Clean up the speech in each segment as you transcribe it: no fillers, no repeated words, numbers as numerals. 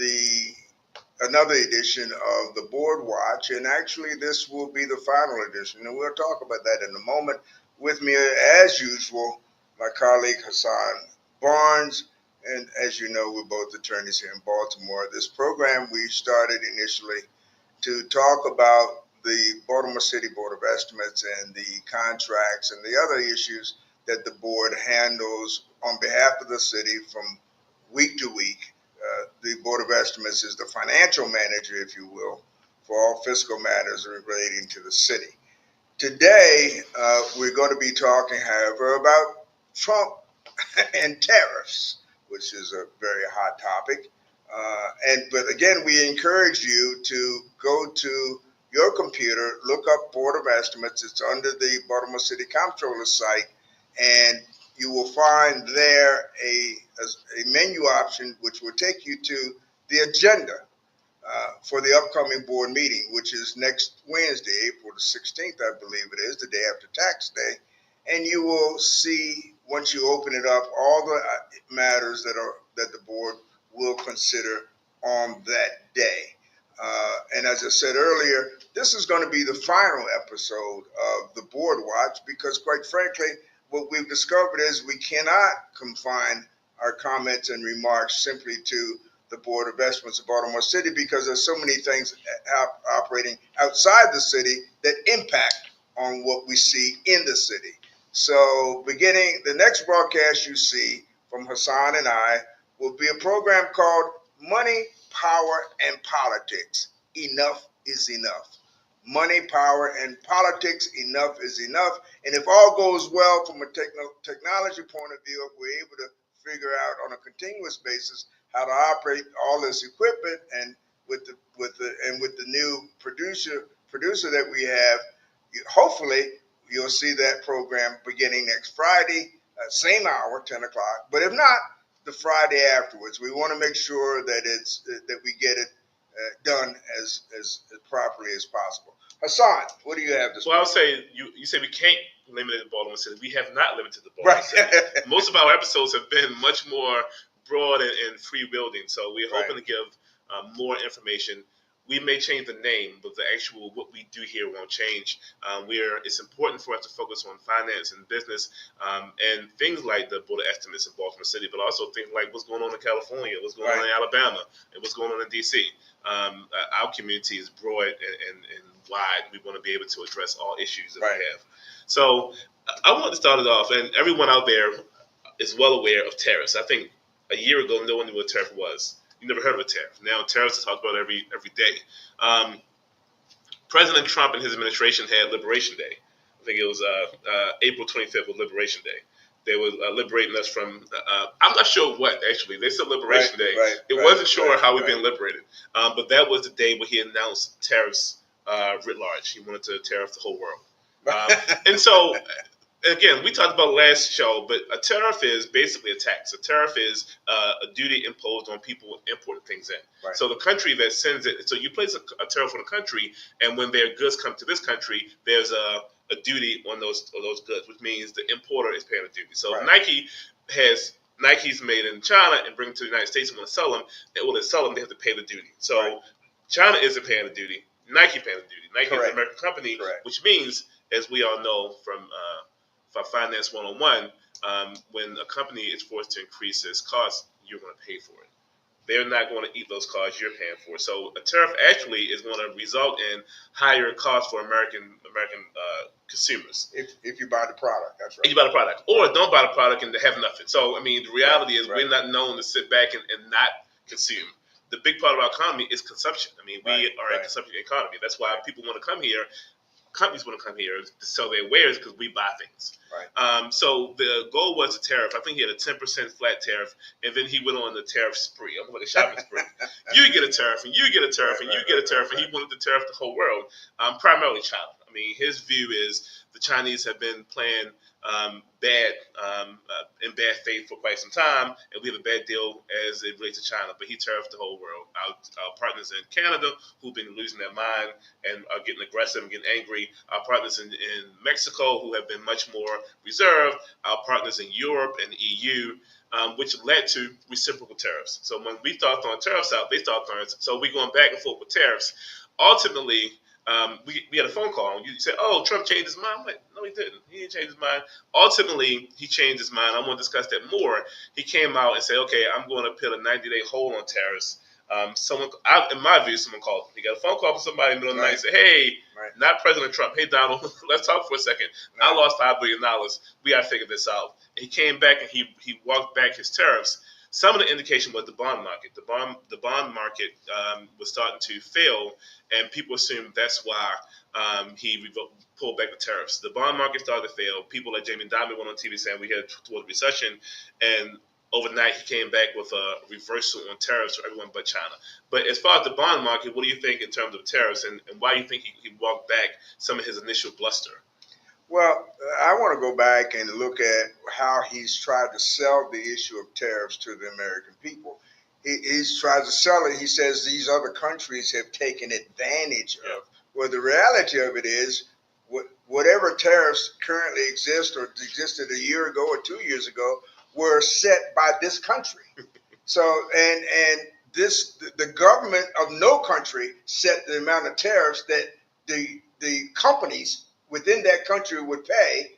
the another edition of the Board Watch, and actually this will be the final edition, and we'll talk about that in a moment. With me, as usual, my colleague Hassan Barnes, and as you know, we're both attorneys here in Baltimore. This program we started initially to talk about the Baltimore City Board of Estimates and the contracts and the other issues that the board handles on behalf of the city from week to week. The Board of Estimates is the financial manager, if you will, for all fiscal matters relating to the city. Today, we're going to be talking, however, about Trump and tariffs, which is a very hot topic. But again, we encourage you to go to your computer, look up Board of Estimates. It's under the Baltimore City Comptroller site, and you will find there a menu option which will take you to the agenda for the upcoming board meeting, which is next Wednesday, April the 16th, I believe it is, the day after tax day. And you will see, once you open it up, all the matters that the board will consider on that day. And as I said earlier, this is going to be the final episode of the Board Watch because, quite frankly, what we've discovered is we cannot confine our comments and remarks simply to the Board of Estimates of Baltimore City because there's so many things operating outside the city that impact on what we see in the city. So beginning the next broadcast you see from Hassan and I will be a program called Money, Power, and Politics. Enough is enough. Money, power, and politics, enough is enough. And if all goes well from a technology point of view, if we're able to figure out on a continuous basis how to operate all this equipment, and with the new producer that we have, hopefully you'll see that program beginning next Friday, same hour, 10 o'clock. But if not, the Friday afterwards. We want to make sure that we get it done as properly as possible. Hassan, what do you have this Well, I week? would say you say we can't limit it to Baltimore City. We have not limited the Baltimore City. Most of our episodes have been much more broad and free building. So we're hoping to give more information. We may change the name, but the actual what we do here won't change. It's important for us to focus on finance and business and things like the Board of Estimates in Baltimore City, but also things like what's going on in California, what's going on in Alabama, and what's going on in D.C. Our community is broad and wide. We want to be able to address all issues that we have. So I want to start it off, and everyone out there is well aware of tariffs. I think a year ago, no one knew what a tariff was. You never heard of a tariff. Now tariffs are talked about every day. President Trump and his administration had Liberation Day. I think it was April 25th was Liberation Day. They were liberating us from, I'm not sure what, actually. They said Liberation Day. It wasn't sure how we've been liberated. But that was the day when he announced tariffs writ large. He wanted to tariff the whole world. And so, again, we talked about last show, but a tariff is basically a tax. A tariff is a duty imposed on people importing things in. So the country that sends it, so you place a tariff on a country, and when their goods come to this country, there's a duty on those goods, which means the importer is paying a duty. So if Nike has Nikes made in China and bring them to the United States and want to sell them, they have to pay the duty. So China isn't paying the duty. Nike paying the duty. Nike is an American company, which means, as we all know from Finance 101, when a company is forced to increase its costs, you're going to pay for it. They're not going to eat those costs you're paying for. So a tariff actually is going to result in higher costs for American consumers. If you buy the product, that's right. If you buy the product. Or don't buy the product and have nothing. So, I mean, the reality is we're not known to sit back and not consume. The big part of our economy is consumption. I mean, we are a consumption economy. That's why people want to come here. Companies want to come here to sell their wares because we buy things. So the goal was a tariff. I think he had a 10% flat tariff, and then he went on the tariff spree. I'm like a shopping spree. You get a tariff, and you get a tariff, and you get a tariff, and he wanted to tariff the whole world, primarily China. I mean, his view is the Chinese have been playing in bad faith for quite some time, and we have a bad deal as it relates to China. But he tariffed the whole world. Our partners in Canada, who've been losing their mind and are getting aggressive and getting angry. Our partners in Mexico, who have been much more reserved. Our partners in Europe and the EU. which led to reciprocal tariffs. So when we start throwing tariffs out, they start throwing. So we going back and forth with tariffs. Ultimately, we had a phone call. You said, "Oh, Trump changed his mind." I'm like, no, he didn't. He didn't change his mind. Ultimately, he changed his mind. I want to discuss that more. He came out and said, "Okay, I'm going to put a 90-day hold on tariffs." In my view, someone called. He got a phone call from somebody in the middle of the night and said, "Hey, not President Trump. Hey, Donald, let's talk for a second. I lost $5 billion. We got to figure this out." And he came back and he walked back his tariffs. Some of the indication was the bond market. The bond market was starting to fail, and people assumed that's why he pulled back the tariffs. The bond market started to fail. People like Jamie Dimon went on TV saying we headed toward recession, and overnight he came back with a reversal on tariffs for everyone but China. But as far as the bond market, what do you think in terms of tariffs, and why do you think he walked back some of his initial bluster? Well, I want to go back and look at how he's tried to sell the issue of tariffs to the American people. He's tried to sell it. He says these other countries have taken advantage of. Well, the reality of it is, whatever tariffs currently exist or existed a year ago or 2 years ago were set by this country. So, and the government of no country set the amount of tariffs that the companies within that country would pay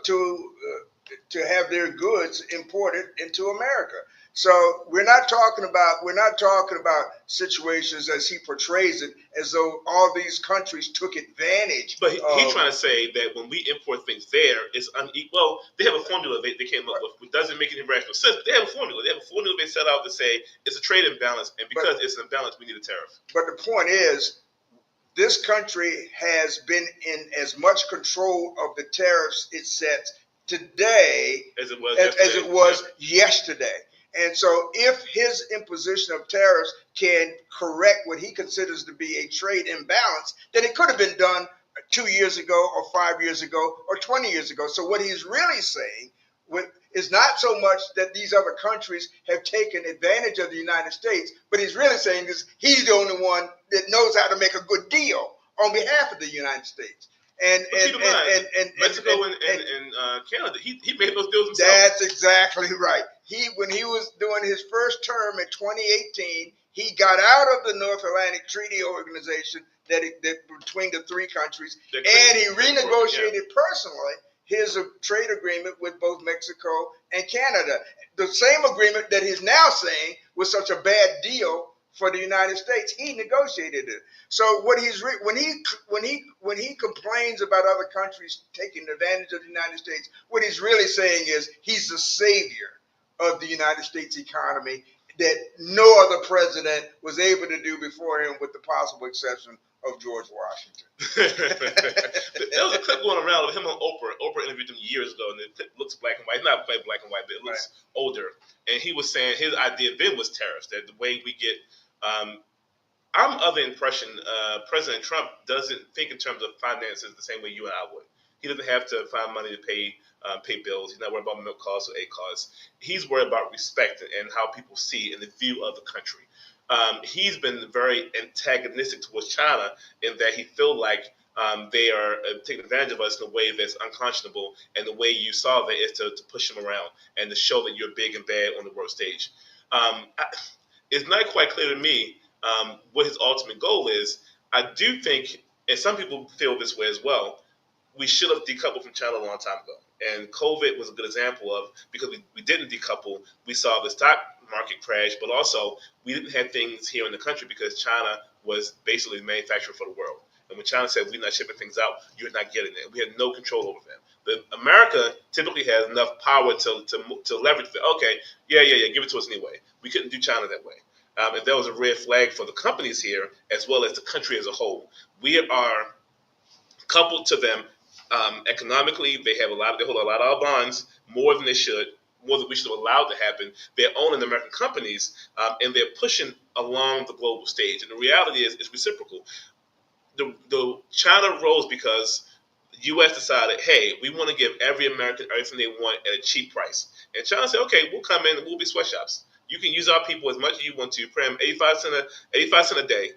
to have their goods imported into America. So we're not talking about situations as he portrays it, as though all these countries took advantage. But he's trying to say that when we import things there, it's unequal. Well, they have a formula they came up with, which doesn't make any rational sense. They have a formula. They set out to say it's a trade imbalance, and because it's an imbalance, we need a tariff. But the point is, this country has been in as much control of the tariffs it sets today as it was yesterday. And so if his imposition of tariffs can correct what he considers to be a trade imbalance, then it could have been done 2 years ago or 5 years ago or 20 years ago. So what he's really saying is not so much that these other countries have taken advantage of the United States, but he's really saying is he's the only one that knows how to make a good deal on behalf of the United States. And Mexico and Canada, he made those deals himself. That's exactly right. When he was doing his first term in 2018, he got out of the North Atlantic Treaty Organization that between the three countries, and he renegotiated personally his trade agreement with both Mexico and Canada. The same agreement that he's now saying was such a bad deal for the United States, he negotiated it. So what when he complains about other countries taking advantage of the United States, what he's really saying is he's the savior of the United States economy that no other president was able to do before him, with the possible exception of George Washington. There was a clip going around of him on Oprah. Oprah interviewed him years ago, and the clip looks black and white. Not quite black and white, but it looks older. And he was saying his idea then was tariffs, that the way we get I'm of the impression President Trump doesn't think in terms of finances the same way you and I would. He doesn't have to find money to pay bills. He's not worried about milk costs or aid costs. He's worried about respect and how people see and the view of the country. He's been very antagonistic towards China in that he feels like they are taking advantage of us in a way that's unconscionable, and the way you solve it is to push them around and to show that you're big and bad on the world stage. It's not quite clear to me what his ultimate goal is. I do think, and some people feel this way as well, we should have decoupled from China a long time ago. And COVID was a good example of, because we didn't decouple, we saw the stock market crash, but also we didn't have things here in the country because China was basically the manufacturer for the world. And when China said we're not shipping things out, you're not getting it. We had no control over them. But America typically has enough power to leverage it. Okay, yeah, give it to us anyway. We couldn't do China that way. And that was a red flag for the companies here as well as the country as a whole. We are coupled to them economically. They hold a lot of our bonds, more than they should, more than we should have allowed to happen. They're owning American companies, and they're pushing along the global stage. And the reality is, it's reciprocal. The China rose because the U.S. decided, hey, we want to give every American everything they want at a cheap price. And China said, okay, we'll come in and we'll be sweatshops. You can use our people as much as you want to. Pay them 85 cents a day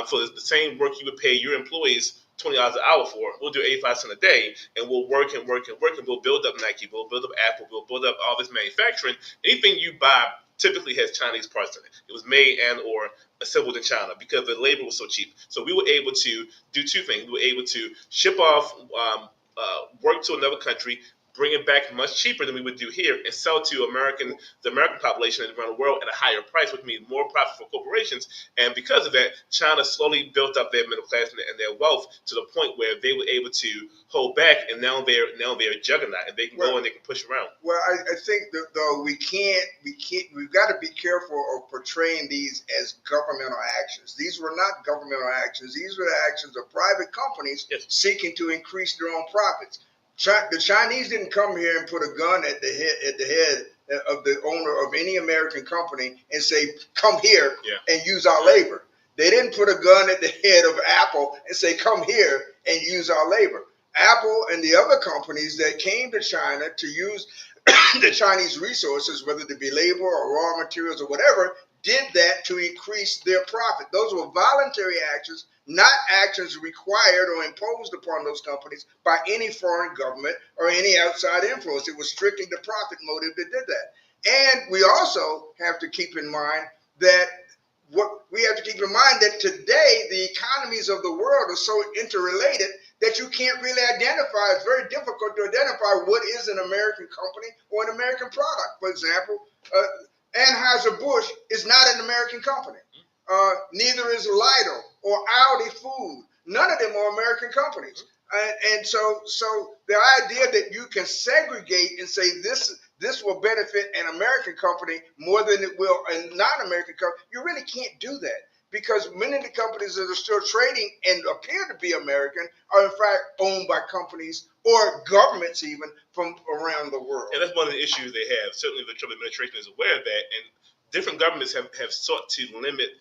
for the same work you would pay your employees $20 an hour for. We'll do 85 cents a day, and we'll work and work and work, and we'll build up Nike, we'll build up Apple, we'll build up all this manufacturing. Anything you buy typically has Chinese parts in it. It was made and or assembled in China because the labor was so cheap. So we were able to do two things. We were able to ship off work to another country, bring it back much cheaper than we would do here, and sell to the American population around the world at a higher price, which means more profit for corporations. And because of that, China slowly built up their middle class and their wealth to the point where they were able to hold back, and now they're a juggernaut, and they can go and they can push around. Well, I think that though we've got to be careful of portraying these as governmental actions. These were not governmental actions. These were the actions of private companies seeking to increase their own profits. The Chinese didn't come here and put a gun at the head of the owner of any American company and say, "Come here and use our labor." They didn't put a gun at the head of Apple and say, "Come here and use our labor." Apple and the other companies that came to China to use the Chinese resources, whether it be labor or raw materials or whatever, did that to increase their profit. Those were voluntary actions, not actions required or imposed upon those companies by any foreign government or any outside influence. It was strictly the profit motive that did that. And we also have to keep in mind that today the economies of the world are so interrelated that you can't really identify. It's very difficult to identify what is an American company or an American product. For example, Anheuser-Busch is not an American company. Neither is Lidl or Aldi Food. None of them are American companies. And so the idea that you can segregate and say this will benefit an American company more than it will a non-American company, you really can't do that. Because many of the companies that are still trading and appear to be American are in fact owned by companies or governments even from around the world. And that's one of the issues they have. Certainly the Trump administration is aware of that, and different governments have sought to limit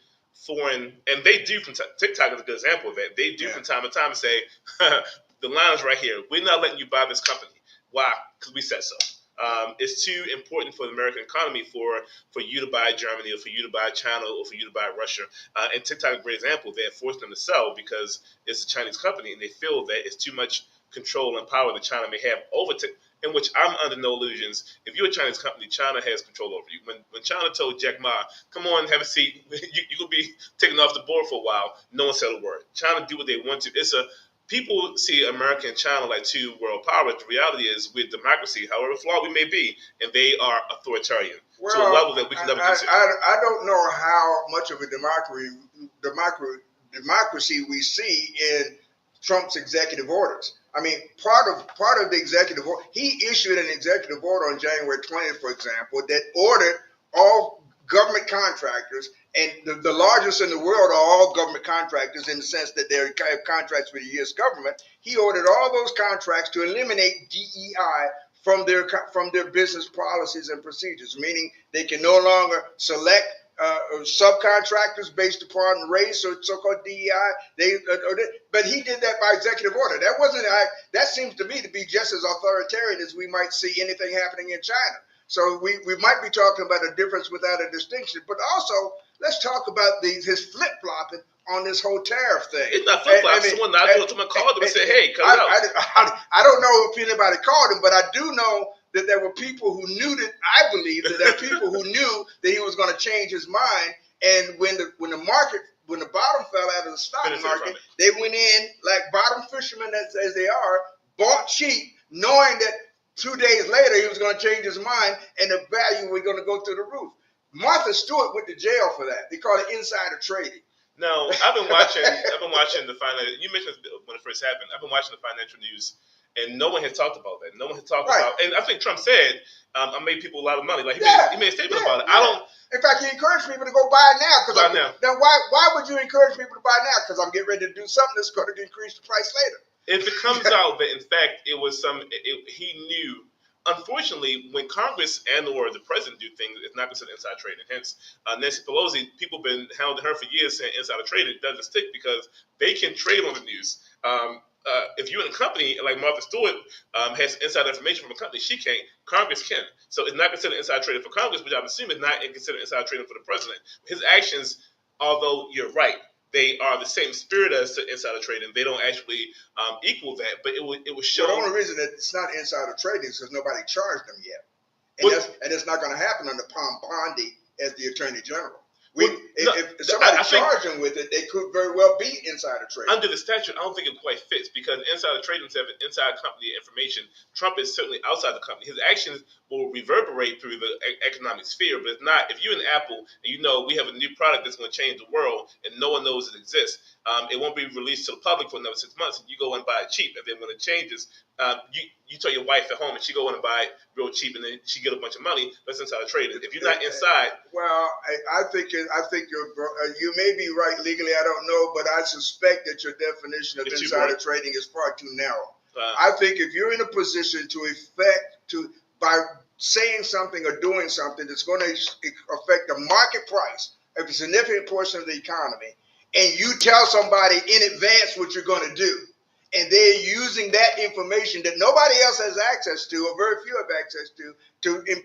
foreign, and they do from TikTok is a good example of that. They do from time to time say, the line is right here. We're not letting you buy this company. Why? Because we said so. It's too important for the American economy for you to buy Germany or for you to buy China or for you to buy Russia. And TikTok is a great example. They have forced them to sell because it's a Chinese company, and they feel that it's too much control and power that China may have over TikTok. In which I'm under no illusions. If you're a Chinese company, China has control over you. When China told Jack Ma, "Come on, have a seat. You'll be taken off the board for a while," no one said a word. China do what they want to. People see America and China like two world powers. The reality is, we're democracy, however flawed we may be, and they are authoritarian to a level that we can never consider. I don't know how much of a democracy we see in Trump's executive orders. I mean, part of the executive order, he issued an executive order on January 20th, for example, that ordered all government contractors, and the largest in the world are all government contractors in the sense that they have contracts with the U.S. government. He ordered all those contracts to eliminate DEI from their business policies and procedures, meaning they can no longer select subcontractors based upon race or so-called DEI. But he did that by executive order. That seems to me to be just as authoritarian as we might see anything happening in China. So we might be talking about a difference without a distinction. But also, let's talk about his flip-flopping on this whole tariff thing. It's not flip-flopping. Someone called him and said, "Hey, cut it out." I don't know if anybody called him, but I do know that there were people who knew that. I believe that there are people who knew that he was going to change his mind. And when the bottom fell out of the stock market, they went in like bottom fishermen as they are, bought cheap, knowing that 2 days later he was going to change his mind and the value was going to go through the roof. Martha Stewart went to jail for that. They call it insider trading. No, I've been watching the financial. You mentioned when it first happened. I've been watching the financial news, and no one has talked about that. No one has talked about. And I think Trump said, "I made people a lot of money." Like he made a statement about it. Yeah. In fact, he encouraged people to go buy now. Now, why would you encourage people to buy now? Because I'm getting ready to do something that's going to increase the price later. If it comes out that in fact it was he knew. Unfortunately, when Congress and or the president do things, it's not considered inside trading. Hence, Nancy Pelosi, people have been hounding her for years saying insider trading doesn't stick because they can trade on the news. If you're in a company like Martha Stewart has inside information from a company, she can't. Congress can. So it's not considered inside trading for Congress, which I'm assuming is not considered inside trading for the president. His actions, although you're right, they are the same spirit as insider trading. They don't actually equal that, but it was shown. Well, the only reason that it's not insider trading is because nobody charged them yet, and it's not going to happen under Pam Bondi as the Attorney General. If somebody charged them with it, they could very well be insider trading. Under the statute, I don't think it quite fits because insider trading have inside company information. Trump is certainly outside the company. His actions will reverberate through the economic sphere, but it's not. If you're in Apple and you know we have a new product that's going to change the world and no one knows it exists, it won't be released to the public for another 6 months. And you go and buy it cheap, and then when it changes, you tell your wife at home, and she go in and buy it real cheap, and then she get a bunch of money. That's insider trading. If you're not inside, well, I think you may be right legally. I don't know, but I suspect that your definition of insider trading is far too narrow. I think if you're in a position by saying something or doing something that's going to affect the market price of a significant portion of the economy, and you tell somebody in advance what you're going to do, and they're using that information that nobody else has access to, or very few have access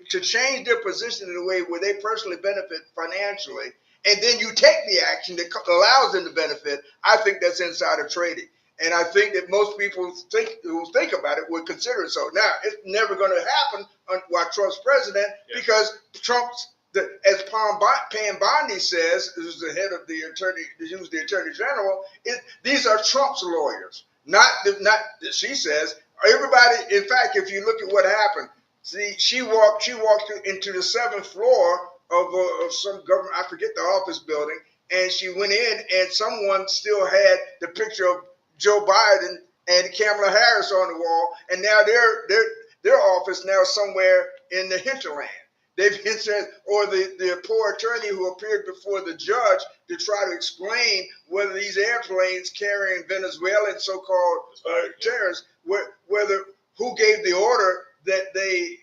to change their position in a way where they personally benefit financially, and then you take the action that allows them to benefit, I think that's insider trading. And I think that most people who think about it would consider it so. Now, it's never going to happen while Trump's president, because Trump's, as Pam Bondi says, who's the head of the Attorney General, these are Trump's lawyers. Not she says, everybody. In fact, if you look at what happened, she walked into the 7th floor of some government, I forget the office building, and she went in, and someone still had the picture of Joe Biden and Kamala Harris on the wall, and now their office now somewhere in the hinterland. They've been said, or the poor attorney who appeared before the judge to try to explain whether these airplanes carrying Venezuelan so-called terrorists, whether who gave the order that they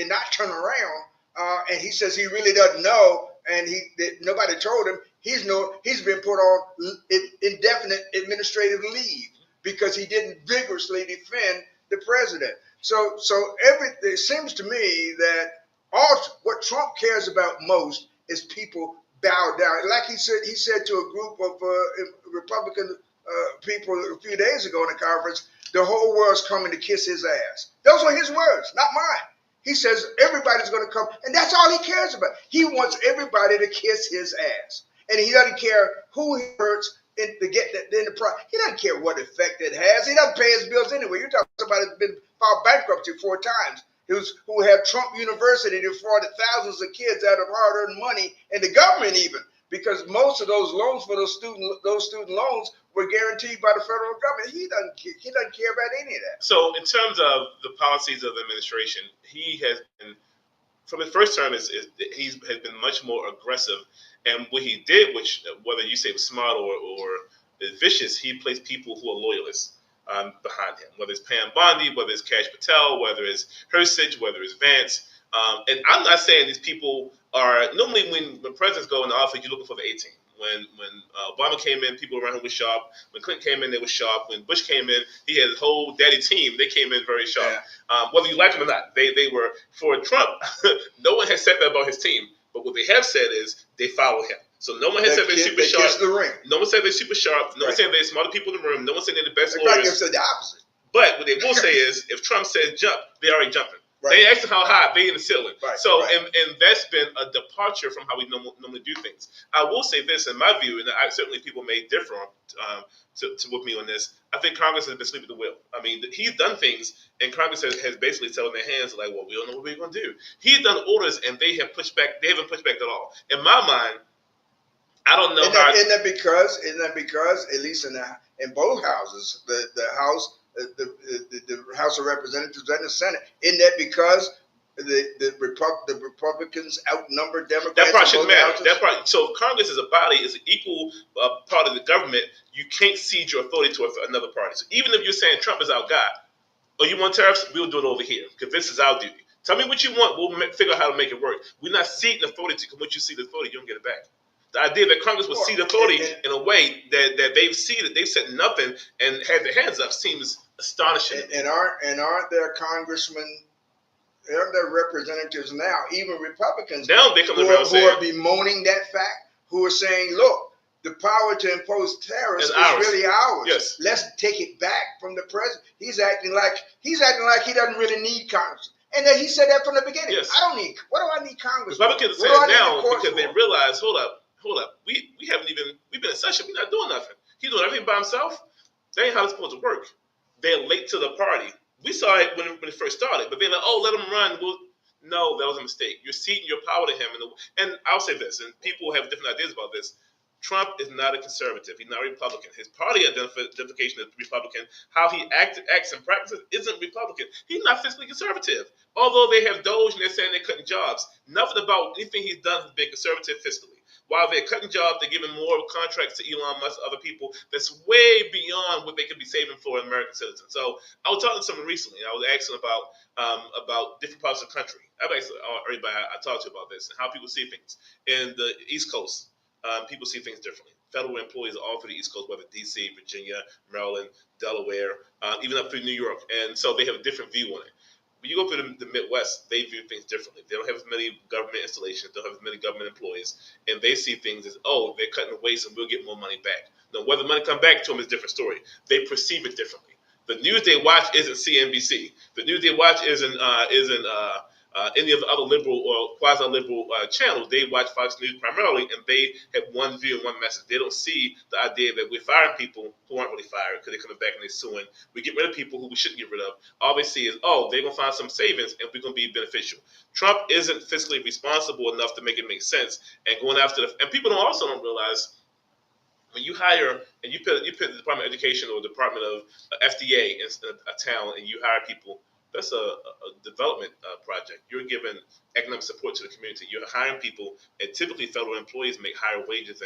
not turn around, and he says he really doesn't know, and nobody told him. He's been put on indefinite administrative leave because he didn't vigorously defend the president. So it seems to me that what Trump cares about most is people bow down. Like he said to a group of Republican people a few days ago in a conference, the whole world's coming to kiss his ass. Those are his words, not mine. He says everybody's going to come, and that's all he cares about. He wants everybody to kiss his ass. And he doesn't care who he hurts to get that in the price. He doesn't care what effect it has. He doesn't pay his bills anyway. You're talking about somebody that's been filed bankruptcy 4 times. Who had Trump University defrauded thousands of kids out of hard-earned money, and the government even, because most of those loans for those student loans were guaranteed by the federal government. He doesn't care about any of that. So in terms of the policies of the administration, he has been, from his first term, he has been much more aggressive. And what he did, which whether you say was smart or vicious, he placed people who are loyalists behind him, whether it's Pam Bondi, whether it's Kash Patel, whether it's Hersich, whether it's Vance. And I'm not saying these people are, normally when presidents go into office, you're looking for the A-team. When Obama came in, people around him were sharp. When Clinton came in, they were sharp. When Bush came in, he had his whole daddy team. They came in very sharp. Yeah. Whether you like them or not, they were, for Trump, no one has said that about his team. But what they have said is they follow him. So no one has said they're super sharp. No one said they're super sharp. No one said they're smarter people in the room. No one said they're the best lawyers. They said the opposite. But what they will say is, if Trump says jump, they're already jumping. Right. They asked how high, they in the ceiling. Right. So, and that's been a departure from how we normally do things. I will say this, in my view, and certainly people may differ with me on this, I think Congress has been sleeping at the wheel. I mean, he's done things, and Congress has basically held their hands like, well, we don't know what we're going to do. He's done orders, and they have pushed back. They haven't pushed back at all. In my mind, I don't know how. Isn't that because, at least in both houses, the House, the House of Representatives and the Senate, isn't that because the Republicans outnumber Democrats? That part shouldn't matter. So Congress as a body is an equal part of the government. You can't cede your authority to another party. So even if you're saying Trump is our guy, or you want tariffs, we'll do it over here because this is our duty. Tell me what you want. We'll figure out how to make it work. We're not ceding authority to. Once you cede authority, you don't get it back. The idea that Congress would cede authority in a way that they've said nothing and had their hands up seems astonishing. And aren't there congressmen, aren't there representatives now, even Republicans now who are bemoaning that fact, who are saying, look, the power to impose tariffs is really ours. Yes. Let's take it back from the president. He's acting like he doesn't really need Congress. And then he said that from the beginning. Yes. I don't need. What do I need Congress? Republicans for? say it now because they realize, hold up. We've been in session. We're not doing nothing. He's doing everything by himself. That ain't how it's supposed to work. They're late to the party. We saw it when it first started, but they're like, oh, let him run. No, that was a mistake. You're ceding your power to him. And I'll say this, and people have different ideas about this. Trump is not a conservative. He's not a Republican. His party identification is Republican. How he acts and practices isn't Republican. He's not fiscally conservative. Although they have Doge and they're saying they're cutting jobs, nothing about anything he's done has been conservative fiscally. While they're cutting jobs, they're giving more contracts to Elon Musk and other people. That's way beyond what they could be saving for American citizens. So I was talking to someone recently. I was asking about different parts of the country. I've asked everybody I talked to about this and how people see things. In the East Coast, people see things differently. Federal employees all through the East Coast, whether D.C., Virginia, Maryland, Delaware, even up through New York. And so they have a different view on it. When you go through the Midwest, they view things differently. They don't have as many government installations. They don't have as many government employees. And they see things as, oh, they're cutting waste and we'll get more money back. Now, whether money come back to them is a different story. They perceive it differently. The news they watch isn't CNBC. The news they watch isn't any of the other liberal or quasi-liberal channels. They watch Fox News primarily, and they have one view and one message. They don't see the idea that we're firing people who aren't really fired because they're coming back and they're suing. We get rid of people who we shouldn't get rid of. All they see is, oh, they're going to find some savings and we're going to be beneficial. Trump isn't fiscally responsible enough to make it make sense. And going after and people also don't realize when you hire and you put the Department of Education or Department of FDA in a town and you hire people, that's a development project. You're giving economic support to the community. You're hiring people, and typically federal employees make higher wages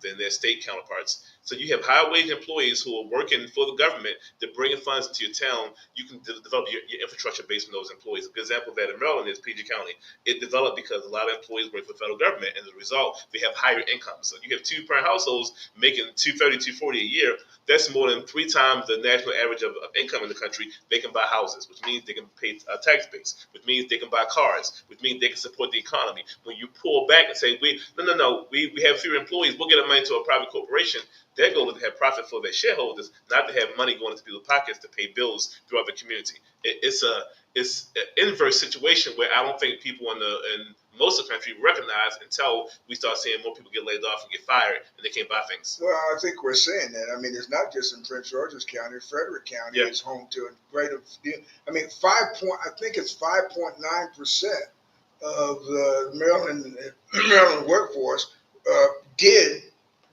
than their state counterparts. So you have higher wage employees who are working for the government to bring funds into your town. You can develop your infrastructure based on those employees. A good example of that in Maryland is PG County. It developed because a lot of employees work for the federal government, and as a result, they have higher incomes. So you have two-parent households making $230, $240 a year. That's more than 3 times the national average of income in the country. They can buy houses, which means they can pay tax base, which means they can buy cars, which means they can support the economy. When you pull back and say, we have fewer employees, we'll get our money to a private corporation, their goal is to have profit for their shareholders, not to have money going into people's pockets to pay bills throughout the community. It's an inverse situation where I don't think people in most of the country recognize until we start seeing more people get laid off and get fired and they can't buy things. Well, I think we're saying that. I mean, it's not just in Prince George's County. Frederick County is home to a greater. I mean, I think it's 5.9% of the Maryland workforce did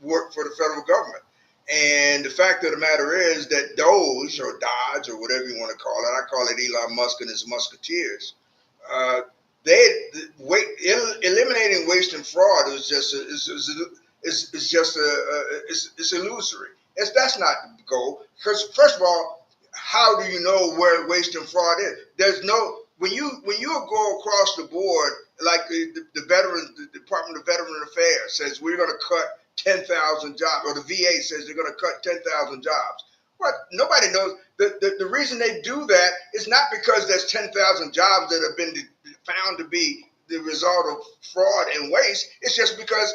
work for the federal government. And the fact of the matter is that Doge or Dodge or whatever you want to call it, I call it Elon Musk and his Musketeers. Eliminating waste and fraud is just illusory. That's not the goal. Because first of all, how do you know where waste and fraud is? There's no when you go across the board, like the Department of Veteran Affairs says we're going to cut 10,000 jobs, or the VA says they're going to cut 10,000 jobs. What nobody knows. The reason they do that is not because there's 10,000 jobs that have been found to be the result of fraud and waste. It's just because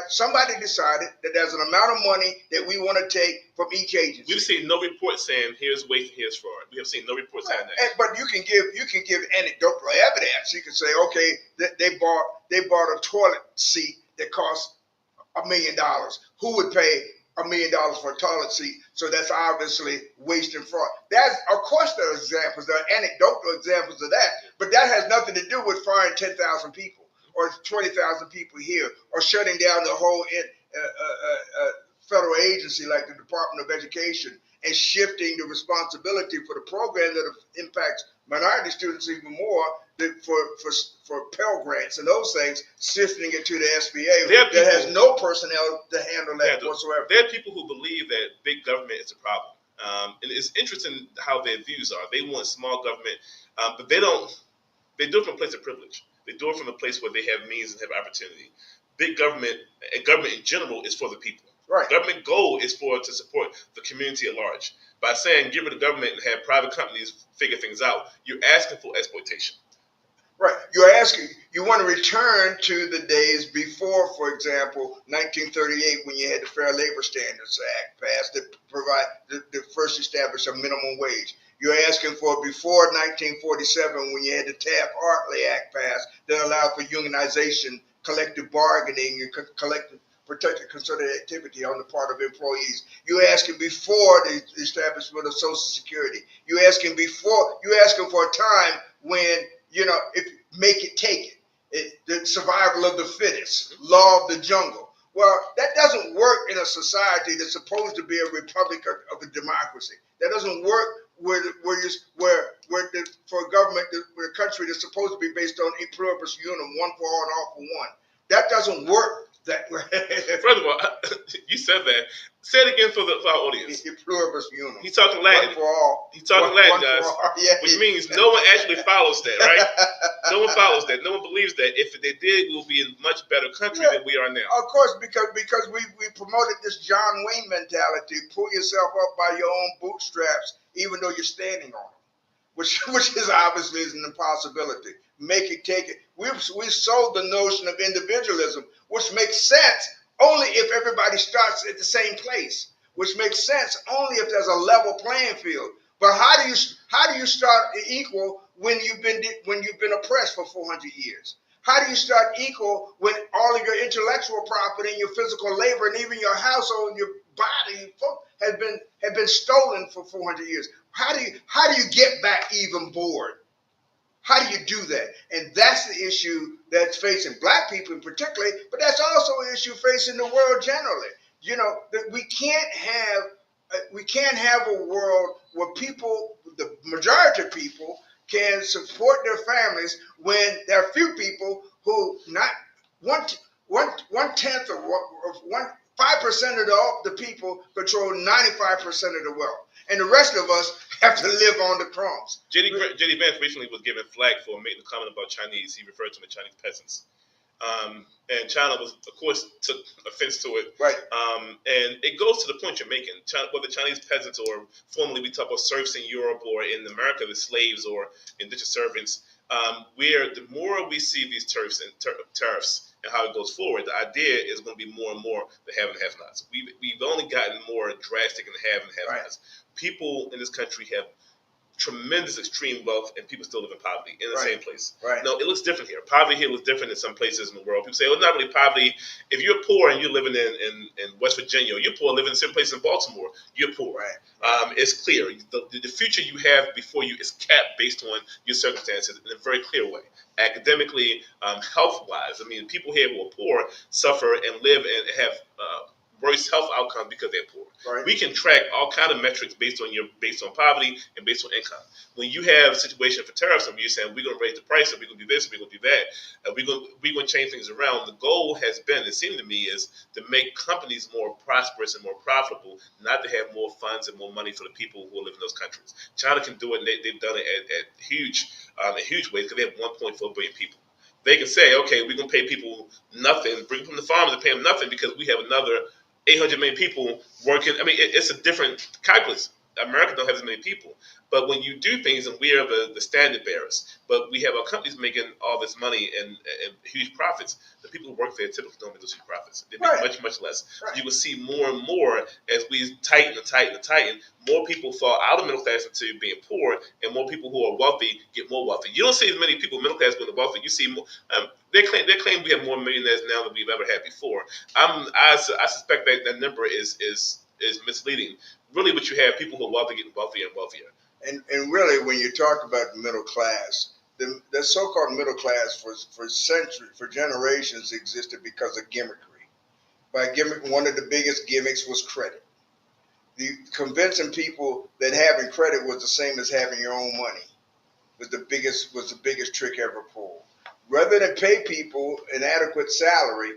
somebody decided that there's an amount of money that we want to take from each agency. We've seen no report saying here's waste and here's fraud. We have seen no report saying that. But you can give anecdotal evidence. You can say, okay, they bought a toilet seat that cost $1 million. Who would pay $1 million for a toilet seat? So that's obviously waste and fraud. Of course, there are examples. There are anecdotal examples of that, but that has nothing to do with firing 10,000 people or 20,000 people here, or shutting down the whole federal agency like the Department of Education and shifting the responsibility for the program that impacts minority students even more for Pell Grants and those things, shifting it to the SBA that has no personnel to handle that whatsoever. There are people who believe that big government is a problem. And it's interesting how their views are. They want small government, but they do it from a place of privilege. They do it from a place where they have means and have opportunity. Big government and government in general is for the people. Right. Government goal is to support the community at large. By saying give it to government and have private companies figure things out, you're asking for exploitation. Right. You're asking, you want to return to the days before, for example, 1938, when you had the Fair Labor Standards Act passed that provide the first established a minimum wage. You're asking for before 1947, when you had the Taft-Hartley Act passed that allowed for unionization, collective bargaining, and collective protected concerted activity on the part of employees. You're asking before the establishment of Social Security. You're asking for a time when, if make it, take it, the survival of the fittest, law of the jungle. Well, that doesn't work in a society that's supposed to be a republic of a democracy. That doesn't work for a government, where a country that's supposed to be based on e pluribus unum, one for all and all for one. That doesn't work that way. First of all, you said that. Say it again for our audience. E pluribus unum. He's talking Latin. One for all. He's talking Latin, guys. Yeah. Which means no one actually follows that, right? No one follows that. No one believes that. If they did, we'll be in a much better country than we are now. Of course, because we promoted this John Wayne mentality: pull yourself up by your own bootstraps, even though you're standing on them, which is obviously is an impossibility. Make it, take it. We sold the notion of individualism, which makes sense only if everybody starts at the same place, which makes sense only if there's a level playing field. But how do you start equal when you've been oppressed for 400 years? How do you start equal when all of your intellectual property and your physical labor and even your household and your body have been stolen for 400 years? How do you get back even board? How do you do that? And that's the issue that's facing black people in particular, but that's also an issue facing the world generally. That we can't have a world where people, the majority of people, can support their families when there are few people who, not one tenth of 5% of the people control 95% of the wealth, and the rest of us have to live on the crumbs. J.D. Vance recently was given flack for making a comment about Chinese. He referred to them as Chinese peasants. And China of course, took offense to it. Right. And it goes to the point you're making. Whether Chinese peasants or formerly we talk about serfs in Europe or in America, the slaves or indentured servants, the more we see these tariffs and how it goes forward, the idea is going to be more and more the have and have-nots. We've only gotten more drastic in the have and have-nots. Right. People in this country have tremendous extreme wealth, and people still live in poverty in the same place. Right. No, it looks different here. Poverty here looks different in some places in the world. People say, well, not really poverty. If you're poor and you're living in West Virginia, or you're poor living in certain places in Baltimore, you're poor. Right. It's clear. The future you have before you is capped based on your circumstances in a very clear way. Academically, health-wise. I mean, people here who are poor suffer and live and have worse health outcomes because they're poor. Right. We can track all kind of metrics based on poverty and based on income. When you have a situation for tariffs and you're saying we're going to raise the price and we're going to do this and we're going to do that, we're going to change things around. The goal has been, it seemed to me, is to make companies more prosperous and more profitable, not to have more funds and more money for the people who live in those countries. China can do it, and they've done it at huge ways because they have 1.4 billion people. They can say, okay, we're going to pay people nothing, bring from the farmers and pay them nothing because we have another 800 million people working. I mean, it's a different calculus. America don't have as many people. But when you do things, and we are the standard bearers, but we have our companies making all this money and huge profits, the people who work there typically don't make those huge profits. They make much, much less. Right. You will see more and more as we tighten, more people fall out of middle class into being poor, and more people who are wealthy get more wealthy. You don't see as many people middle class going to wealthy. You see more. They claim we have more millionaires now than we've ever had before. I suspect that number is misleading. Really, what you have, people who are wealthy getting wealthier and wealthier. And really, when you talk about the middle class, the so-called middle class for generations existed because of gimmickry. By gimmick, one of the biggest gimmicks was credit. Convincing people that having credit was the same as having your own money was the biggest trick ever pulled. Rather than pay people an adequate salary,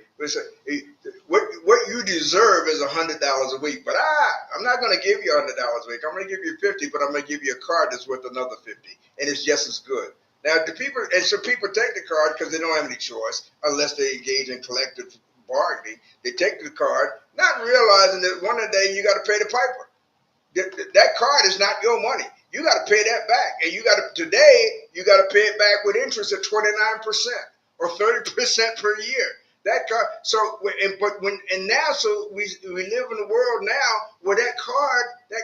what you deserve is $100 a week. But I'm not going to give you $100 a week. I'm going to give you $50, but I'm going to give you a card that's worth another $50, and it's just as good. Now, some people take the card because they don't have any choice unless they engage in collective bargaining. They take the card, not realizing that one day you got to pay the piper. That card is not your money. you got to pay that back. And you got to pay it back with interest at 29% or 30% per year. So we live in a world now where that card, that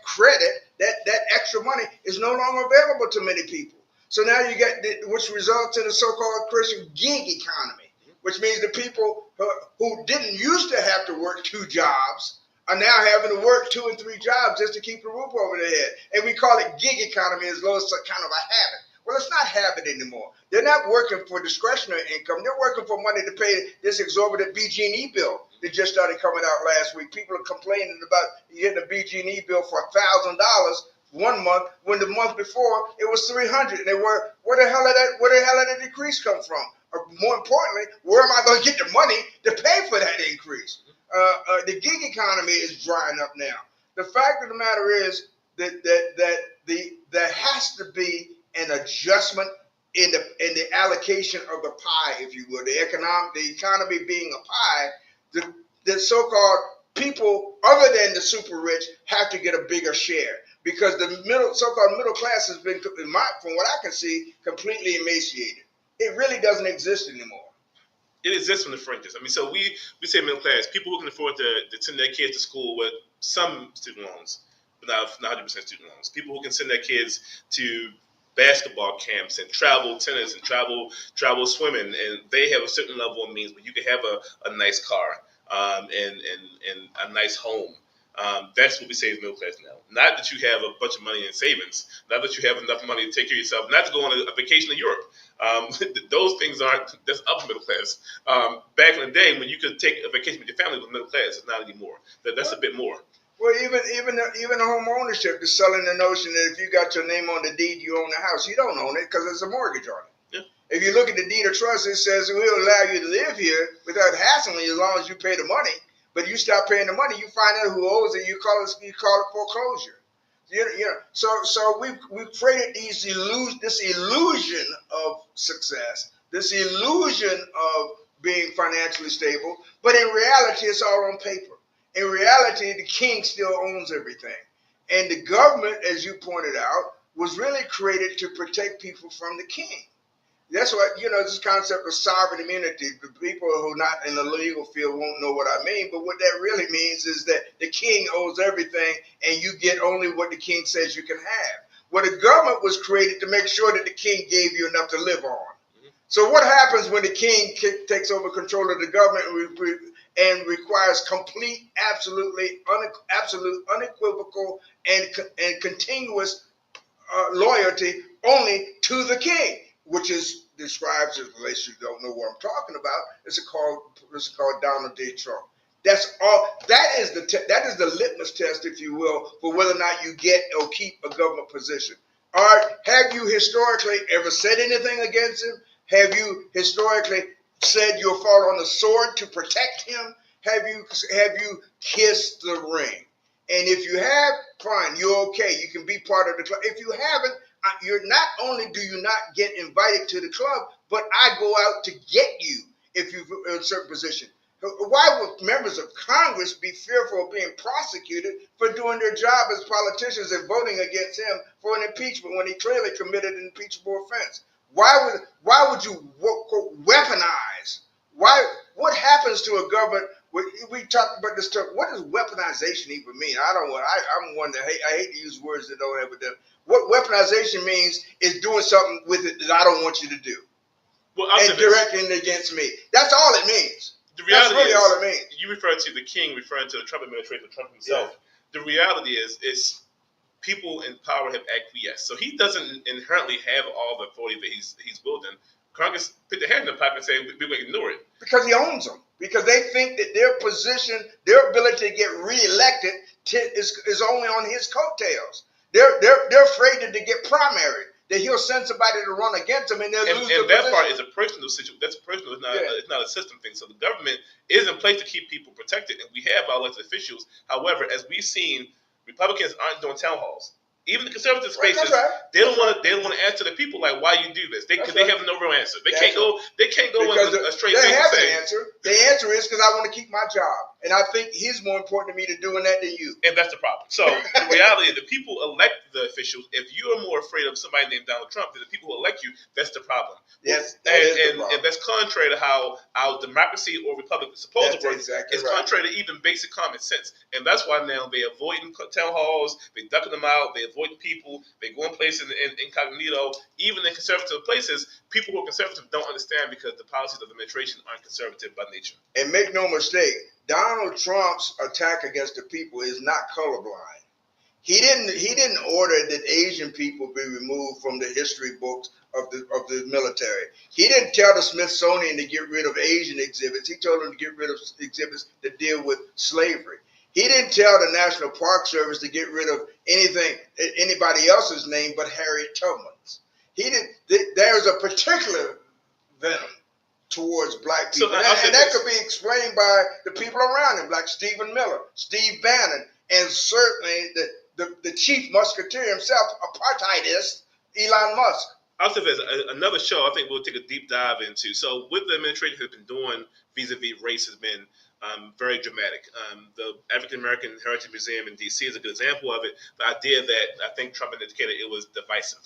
credit, that extra money is no longer available to many people. So now you get, which results in a so-called Christian gig economy, which means the people who didn't used to have to work 2 jobs are now having to work 2 and 3 jobs just to keep the roof over their head. And we call it gig economy as though it's kind of a habit. Well, it's not habit anymore. They're not working for discretionary income. They're working for money to pay this exorbitant BG&E bill that just started coming out last week. People are complaining about getting a BG&E bill for $1,000 one month when the month before it was $300. And they were, where the hell did that decrease come from? Or more importantly, where am I going to get the money to pay for that increase? The gig economy is drying up now. The fact of the matter is that there has to be an adjustment in the allocation of the pie, if you will. The economy being a pie, the so-called people other than the super rich have to get a bigger share, because the so-called middle class has been, from what I can see, completely emaciated. It really doesn't exist anymore. It exists from the fringes. I mean, so we say middle class, people who can afford to send their kids to school with some student loans, but not 100% student loans. People who can send their kids to basketball camps and travel tennis and travel swimming, and they have a certain level of means, but you can have a nice car and a nice home. That's what we say is middle class now. Not that you have a bunch of money in savings, not that you have enough money to take care of yourself, not to go on a vacation to Europe. Those things that's upper middle class. Back in the day when you could take a vacation with your family was middle class, it's not anymore. That's a bit more. Well, even home ownership is selling the notion that if you got your name on the deed, you own the house. You don't own it because there's a mortgage on it. Yeah. If you look at the deed of trust, it says we'll allow you to live here without hassling you as long as you pay the money. But you stop paying the money, you find out who owes it. You call it foreclosure. So we've created this illusion of success, this illusion of being financially stable. But in reality, it's all on paper. In reality, the king still owns everything. And the government, as you pointed out, was really created to protect people from the king. That's what, this concept of sovereign immunity, the people who are not in the legal field won't know what I mean, but what that really means is that the king owns everything and you get only what the king says you can have. Well, the government was created to make sure that the king gave you enough to live on. So what happens when the king takes over control of the government and requires complete, absolute, unequivocal, and continuous loyalty only to the king, which is describes, unless you don't know what I'm talking about, it's called Donald J. Trump. That's all. That is the litmus test, if you will, for whether or not you get or keep a government position. All right, have you historically ever said anything against him? Have you historically said you'll fall on the sword to protect him? Have you kissed the ring? And if you have, fine, you're okay. You can be part of the club. If you haven't, you're not only do you not get invited to the club, but I go out to get you if you're in a certain position. Why would members of Congress be fearful of being prosecuted for doing their job as politicians and voting against him for an impeachment when he clearly committed an impeachable offense? Why would you weaponize? What happens to a government? We talked about this term. What does weaponization even mean? I'm one that I hate to use words that don't have a depth. What weaponization means is doing something with it that I don't want you to do, and directing it against me. That's all it means. The reality That's really all it means. You refer to the king, referring to the Trump administration, Trump himself. Yeah. The reality is people in power have acquiesced. So he doesn't inherently have all the authority that he's building. Congress put their hand in the pocket and say, we will ignore it. Because he owns them. Because they think that their position, their ability to get reelected is only on his coattails. They're afraid that they get primary, that he'll send somebody to run against them and they'll lose their position. And that part is a personal situation. That's personal. It's not a system thing. So the government is in place to keep people protected. And we have our elected officials. However, as we've seen, Republicans aren't doing town halls. Even the conservative spaces, they don't want to answer the people like why you do this. They have no real answer. They can't go because in a straight they face have and say, an answer. The answer is because I want to keep my job, and I think he's more important to me to doing that than you. And that's the problem. So the reality is, the people elect the officials. If you are more afraid of somebody named Donald Trump than the people who elect you, that's the problem. Yes, and that's contrary to how our democracy or republic is supposed to work. Exactly it's contrary to even basic common sense, and that's why now they're avoiding town halls, they're ducking them out, they're avoiding people, they go in places in incognito. Even in conservative places, people who are conservative don't understand because the policies of the administration aren't conservative by nature. And make no mistake, Donald Trump's attack against the people is not colorblind. He didn't order that Asian people be removed from the history books of the military. He didn't tell the Smithsonian to get rid of Asian exhibits. He told them to get rid of exhibits that deal with slavery. He didn't tell the National Park Service to get rid of anybody else's name but Harriet Tubman's. There's a particular venom towards black people, and that could be explained by the people around him, like Stephen Miller, Steve Bannon, and certainly the chief musketeer himself, apartheidist Elon Musk. I'll say there's another show I think we'll take a deep dive into. So what the administration has been doing vis-a-vis race has been very dramatic. The African American Heritage Museum in D.C. is a good example of it. The idea that I think Trump indicated it was divisive.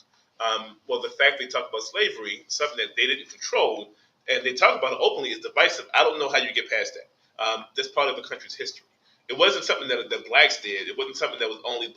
Well, the fact they talked about slavery, something that they didn't control, and they talk about it openly, is divisive. I don't know how you get past that. That's part of the country's history. It wasn't something that the blacks did. It wasn't something that was only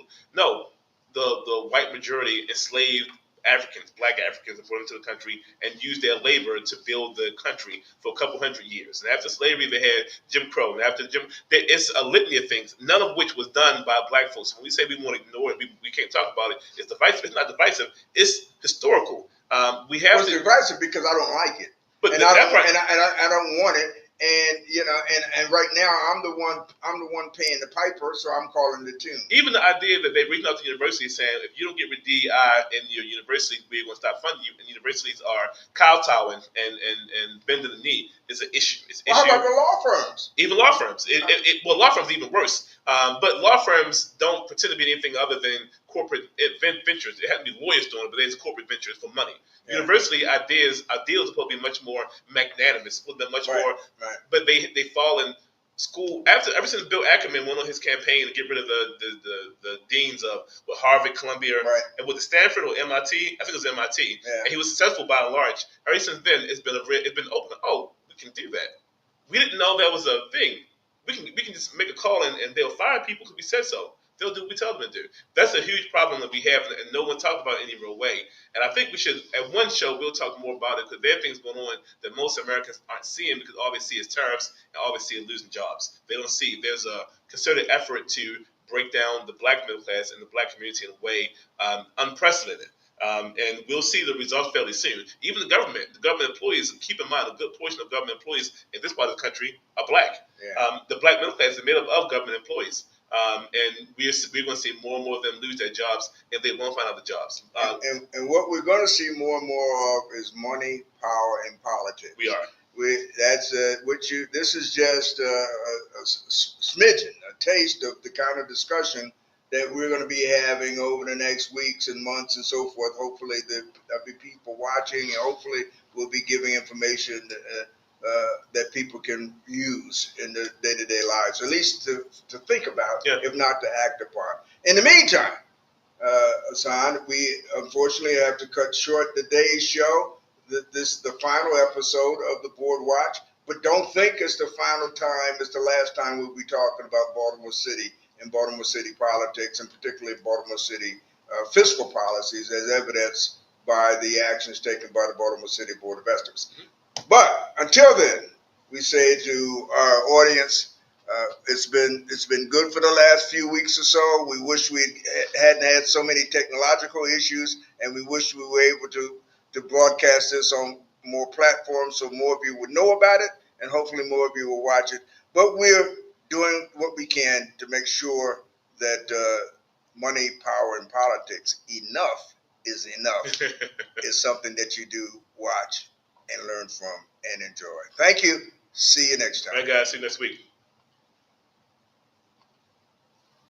the white majority enslaved Africans, black Africans, and brought them to the country and used their labor to build the country for a couple hundred years. And after slavery, they had Jim Crow. And after it's a litany of things, none of which was done by black folks. When we say we want to ignore it, we can't talk about it. It's divisive. It's not divisive. It's historical. It's divisive because I don't like it, but I don't want it. And right now I'm the one paying the piper, so I'm calling the tune. Even the idea that they reached out to universities saying, if you don't get rid of DEI in your university, we're going to stop funding you. And universities are kowtowing and bending the knee is an issue. How about the law firms? Even law firms. Law firms are even worse. But law firms don't pretend to be anything other than corporate ventures. It has to be lawyers doing it, but there's corporate ventures for money. Yeah. University ideals are supposed to be much more magnanimous, much more. Right. But they fall in school ever since Bill Ackman went on his campaign to get rid of the deans of Harvard, Columbia, right, and with Stanford or MIT. I think it was MIT, yeah, and he was successful by and large. Ever since then, it's been open. Oh, we can do that. We didn't know that was a thing. We can just make a call and they'll fire people because we said so. They'll do what we tell them to do. That's a huge problem that we have, and no one talked about it any real way. And I think we should, at one show, we'll talk more about it because there are things going on that most Americans aren't seeing because all they see is tariffs and all they see is losing jobs. They don't see there's a concerted effort to break down the black middle class and the black community in a way unprecedented. And we'll see the results fairly soon. Even the government employees, keep in mind, a good portion of government employees in this part of the country are black. Yeah. The black middle class is made up of government employees. And we're going to see more and more of them lose their jobs if they won't find other jobs. And what we're going to see more and more of is money, power, and politics. We are. This is just a smidgen, a taste of the kind of discussion that we're going to be having over the next weeks and months and so forth. Hopefully there'll be people watching, and hopefully we'll be giving information that people can use in their day-to-day lives, at least to think about, yeah, if not to act upon. In the meantime, Hassan, we unfortunately have to cut short today's show. This is the final episode of the Board Watch, but don't think it's the final time. It's the last time we'll be talking about Baltimore City and Baltimore City politics, and particularly Baltimore City fiscal policies, as evidenced by the actions taken by the Baltimore City Board of Estimates. Mm-hmm. But until then, we say to our audience, it's been good for the last few weeks or so. We wish we hadn't had so many technological issues, and we wish we were able to broadcast this on more platforms so more of you would know about it, and hopefully more of you will watch it. But we're doing what we can to make sure that money, power, and politics, enough is enough, is something that you do watch and learn from and enjoy. Thank you. See you next time. All right, guys. See you next week.